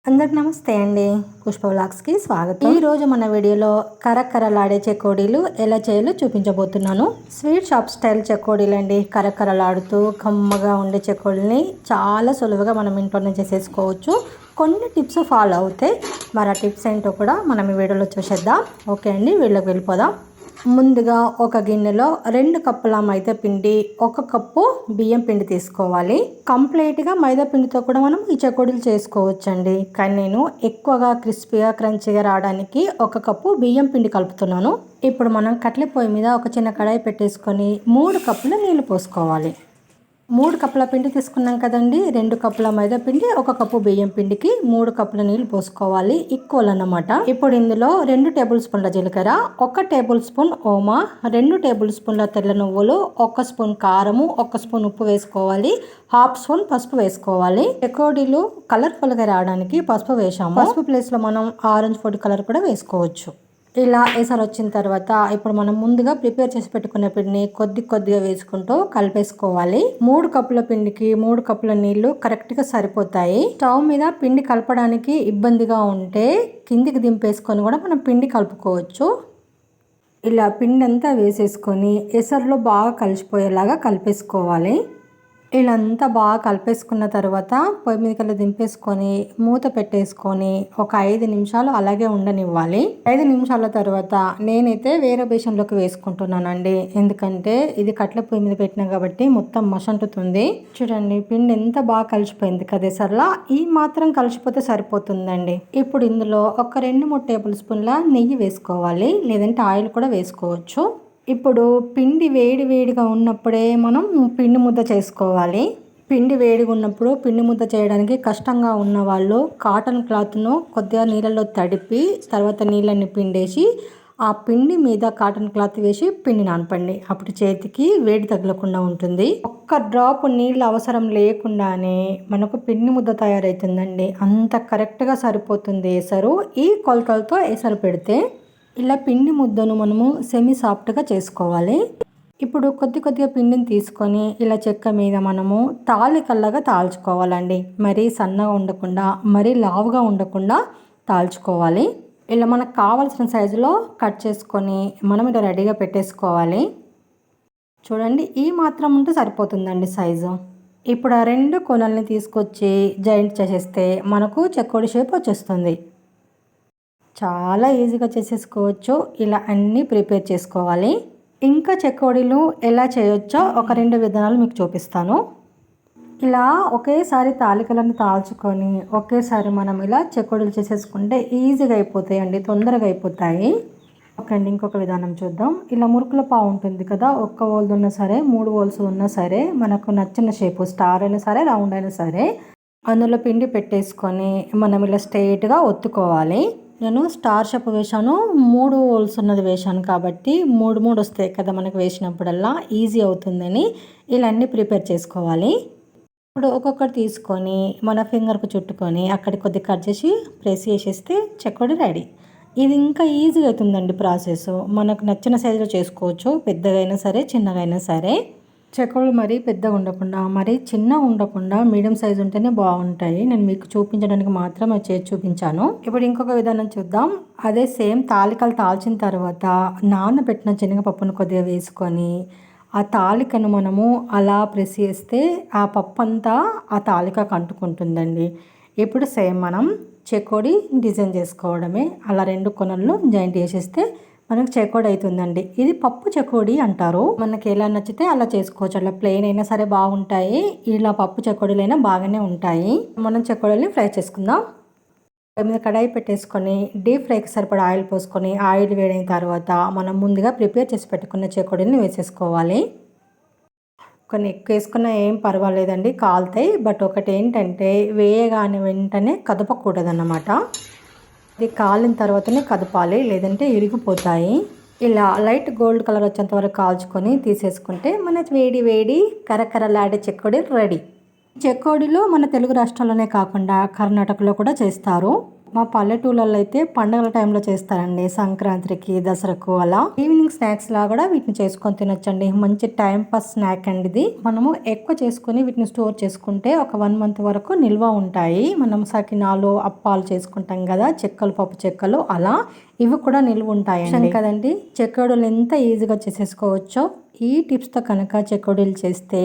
అందరికి నమస్తే అండి. పుష్ప వ్లాగ్స్కి స్వాగతం. ఈ రోజు మన వీడియోలో కరకరలాడే చెకోడీలు ఎలా చేయాలో చూపించబోతున్నాను. స్వీట్ షాప్ స్టైల్ చెకోడీలు అండి. కరకరలాడుతూ కమ్మగా ఉండే చెకోడీని చాలా సులువుగా మనం ఇంట్లోనే చేసేసుకోవచ్చు. కొన్ని టిప్స్ ఫాలో అవుతే మరి ఆ టిప్స్ ఏంటో కూడా మనం ఈ వీడియోలో చూసేద్దాం. ఓకే అండి, వీడియోకి వెళ్ళిపోదాం. ముందుగా ఒక గిన్నెలో 2 కప్పుల మైదా పిండి, 1 కప్పు బియ్యం పిండి తీసుకోవాలి. కంప్లీట్గా మైదా పిండితో కూడా మనం ఈ చెకోడీలు చేసుకోవచ్చండి. కానీ నేను ఎక్కువగా క్రిస్పీగా క్రంచీగా రావడానికి 1 కప్పు బియ్యం పిండి కలుపుతున్నాను. ఇప్పుడు మనం కట్టెల పొయ్యి మీద ఒక చిన్న కడాయి పెట్టేసుకొని 3 కప్పుల నీళ్లు పోసుకోవాలి. 3 కప్పుల పిండి తీసుకున్నాం కదండి. 2 కప్పుల మైదా పిండి, 1 కప్పు బియ్యం పిండికి 3 కప్పుల నీళ్ళు పోసుకోవాలి. ఈక్వల్ అన్నమాట. ఇప్పుడు ఇందులో 2 టేబుల్ స్పూన్ల జీలకర్ర, 1 టేబుల్ స్పూన్ ఓమా, 2 టేబుల్ స్పూన్ల తెల్ల నువ్వులు, 1 స్పూన్ కారము, 1 స్పూన్ ఉప్పు వేసుకోవాలి. 1/2 స్పూన్ పసుపు వేసుకోవాలి. చెకోడీలు కలర్ఫుల్గా రావడానికి పసుపు వేసాము. పసుపు ప్లేస్లో మనం ఆరెంజ్ ఫుడ్ కలర్ కూడా వేసుకోవచ్చు. ఇలా ఎసరు వచ్చిన తర్వాత ఇప్పుడు మనం ముందుగా ప్రిపేర్ చేసి పెట్టుకున్న పిండిని కొద్దిగా వేసుకుంటూ కలిపేసుకోవాలి. 3 కప్పుల పిండికి 3 కప్పుల నీళ్లు కరెక్ట్గా సరిపోతాయి. స్టవ్ మీద పిండి కలపడానికి ఇబ్బందిగా ఉంటే కిందికి దింపేసుకొని కూడా మనం పిండి కలుపుకోవచ్చు. ఇలా పిండి అంతా వేసేసుకొని ఎసరులో బాగా కలిసిపోయేలాగా కలిపేసుకోవాలి. ఇలా అంతా బాగా కలిపేసుకున్న తర్వాత పొయ్యి మీదకి దింపేసుకొని మూత పెట్టేసుకొని ఒక 5 నిమిషాలు అలాగే ఉండనివ్వాలి. 5 నిమిషాల తర్వాత నేనైతే వేరే బేషన్లోకి వేసుకుంటున్నానండి. ఎందుకంటే ఇది కట్ల పొయ్యి మీద పెట్టినా కాబట్టి మొత్తం మసంటుతుంది. చూడండి పిండి ఎంత బాగా కలిసిపోయింది కదా. సర్లా ఈ మాత్రం కలిసిపోతే సరిపోతుందండి. ఇప్పుడు ఇందులో ఒక 2-3 టేబుల్ స్పూన్ల నెయ్యి వేసుకోవాలి, లేదంటే ఆయిల్ కూడా వేసుకోవచ్చు. ఇప్పుడు పిండి వేడిగా ఉన్నప్పుడే మనం పిండి ముద్ద చేసుకోవాలి. పిండి వేడిగా ఉన్నప్పుడు పిండి ముద్ద చేయడానికి కష్టంగా ఉన్న వాళ్ళు కాటన్ క్లాత్ను కొద్దిగా నీళ్ళలో తడిపి తర్వాత నీళ్ళని పిండేసి ఆ పిండి మీద కాటన్ క్లాత్ వేసి పిండి నానపండి. అప్పుడు చేతికి వేడి తగలకుండా ఉంటుంది. ఒక్క డ్రాప్ నీళ్ళు అవసరం లేకుండానే మనకు పిండి ముద్ద తయారవుతుందండి. అంత కరెక్ట్గా సరిపోతుంది ఎసరు. ఈ కొలతలతో ఎసరు పెడితే ఇలా పిండి ముద్దను మనము సెమీ సాఫ్ట్గా చేసుకోవాలి. ఇప్పుడు కొద్దిగా పిండిని తీసుకొని ఇలా చెక్క మీద మనము తాలికల్లాగా తాల్చుకోవాలండి. మరీ సన్నగా ఉండకుండా మరీ లావుగా ఉండకుండా తాల్చుకోవాలి. ఇలా మనకు కావాల్సిన సైజులో కట్ చేసుకొని మనం ఇలా రెడీగా పెట్టేసుకోవాలి. చూడండి ఈ మాత్రం ఉంటే సరిపోతుందండి సైజు. ఇప్పుడు ఆ 2 కొనల్ని తీసుకొచ్చి జాయింట్ చేసేస్తే మనకు చెకోడీ షేప్ వచ్చేస్తుంది. చాలా ఈజీగా చేసేసుకోవచ్చు. ఇలా అన్నీ ప్రిపేర్ చేసుకోవాలి. ఇంకా చెకోడీలు ఎలా చేయొచ్చో ఒక 2 విధానాలు మీకు చూపిస్తాను. ఇలా ఒకేసారి తాలికలను తాల్చుకొని ఒకేసారి మనం ఇలా చెకోడీలు చేసేసుకుంటే ఈజీగా అయిపోతాయండి, తొందరగా అయిపోతాయి. ఓకేండి, ఇంకొక విధానం చూద్దాం. ఇలా మురుకుల పావు ఉంటుంది కదా, 1 హోల్ది ఉన్నా సరే 3 హోల్స్ ఉన్నా సరే మనకు నచ్చిన షేపు స్టార్ అయినా సరే రౌండ్ అయినా సరే అందులో పిండి పెట్టేసుకొని మనం ఇలా స్ట్రైట్గా ఒత్తుకోవాలి. నేను స్టార్ షేప్ వేసాను, 3 హోల్స్ ఉన్నది వేసాను కాబట్టి 3 వస్తాయి కదా మనకు వేసినప్పుడల్లా ఈజీ అవుతుందని ఇలా అన్నీ ప్రిపేర్ చేసుకోవాలి. ఇప్పుడు ఒక్కొక్కటి తీసుకొని మన ఫింగర్కు చుట్టుకొని అక్కడ కొద్దిగా కట్ చేసి ప్రెస్ చేసేస్తే చెకోడీ రెడీ. ఇది ఇంకా ఈజీగా అవుతుందండి ప్రాసెస్. మనకు నచ్చిన సైజులో చేసుకోవచ్చు, పెద్దగా అయినా సరే చిన్నగా అయినా సరే. చెకోడీలు మరీ పెద్దగా ఉండకుండా మరీ చిన్నగా ఉండకుండా మీడియం సైజు ఉంటేనే బాగుంటాయి. నేను మీకు చూపించడానికి మాత్రం అది చేసి చూపించాను. ఇప్పుడు ఇంకొక విధానం చూద్దాం. అదే సేమ్ తాలికలు తాల్చిన తర్వాత నానబెట్టిన శనగపప్పును కొద్దిగా వేసుకొని ఆ తాలికను మనము అలా ప్రెస్ చేస్తే ఆ పప్పు అంతా ఆ తాలికకు అంటుకుంటుందండి. ఇప్పుడు సేమ్ మనం చెకోడీ డిజైన్ చేసుకోవడమే. అలా 2 కొనలను జాయింట్ చేసేస్తే మనకు చెకోడీ అవుతుందండి. ఇది పప్పు చెకోడీ అంటారు. మనకి ఎలా నచ్చితే అలా చేసుకోవచ్చు. అలా ప్లెయిన్ అయినా సరే బాగుంటాయి, ఇలా పప్పు చెకోడీలైనా బాగానే ఉంటాయి. మనం చెకోడీని ఫ్రై చేసుకుందాం. మీద కడాయి పెట్టేసుకొని డీప్ ఫ్రైకి సరిపడా ఆయిల్ పోసుకొని ఆయిల్ వేడిన తర్వాత మనం ముందుగా ప్రిపేర్ చేసి పెట్టుకున్న చెకోడీని వేసేసుకోవాలి. కొన్ని ఎక్కువ వేసుకున్నా ఏం పర్వాలేదండి, కాలుతాయి. బట్ ఒకటి ఏంటంటే వేయగానే వెంటనే కదపకూడదన్నమాట. ఇది కాలిన తర్వాతనే కదపాలి, లేదంటే ఇరిగిపోతాయి. ఇలా లైట్ గోల్డ్ కలర్ వచ్చేంత వరకు కాల్చుకొని తీసేసుకుంటే మన వేడి కరకరలాడే చెకోడీ రెడీ. చెకోడీలు మన తెలుగు రాష్ట్రాల్లోనే కాకుండా కర్ణాటకలో కూడా చేస్తారు. మా పల్లెటూళ్ళలో అయితే పండుగల టైంలో చేస్తారండి, సంక్రాంతికి, దసరాకు అలా. ఈవినింగ్ స్నాక్స్ లా కూడా వీటిని చేసుకొని తినొచ్చండి. మంచి టైం పాస్ స్నాక్ అండి ఇది. మనము ఎక్కువ చేసుకుని వీటిని స్టోర్ చేసుకుంటే ఒక 1 మంత్ వరకు నిల్వ ఉంటాయి. మనం సకినాలు, అప్పాలు చేసుకుంటాం కదా, చెక్కలు, పప్పు చెక్కలు అలా ఇవి కూడా నిల్వ ఉంటాయండి కదండి. చెకోడీలు ఎంత ఈజీగా చేసేసుకోవచ్చో ఈ టిప్స్తో కనుక చెకోడీలు చేస్తే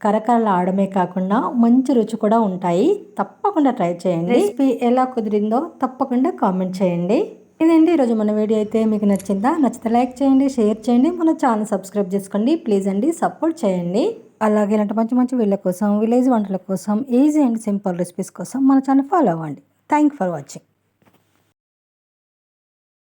కరకరలాడమే కాకుండా మంచి రుచి కూడా ఉంటాయి. తప్పకుండా ట్రై చేయండి. రెసిపీ ఎలా కుదిరిందో తప్పకుండా కామెంట్ చేయండి. ఇదండి ఈరోజు మన వీడియో. అయితే మీకు నచ్చిందా? నచ్చితే లైక్ చేయండి, షేర్ చేయండి, మన ఛానల్ సబ్స్క్రైబ్ చేసుకోండి. ప్లీజ్ అండి సపోర్ట్ చేయండి. అలాగే ఇలాంటి మంచి మంచి వీళ్ళ కోసం, విలేజ్ వంటల కోసం, ఈజీ అండ్ సింపుల్ రెసిపీస్ కోసం మన ఛానల్ ఫాలో అవ్వండి. Thank for watching.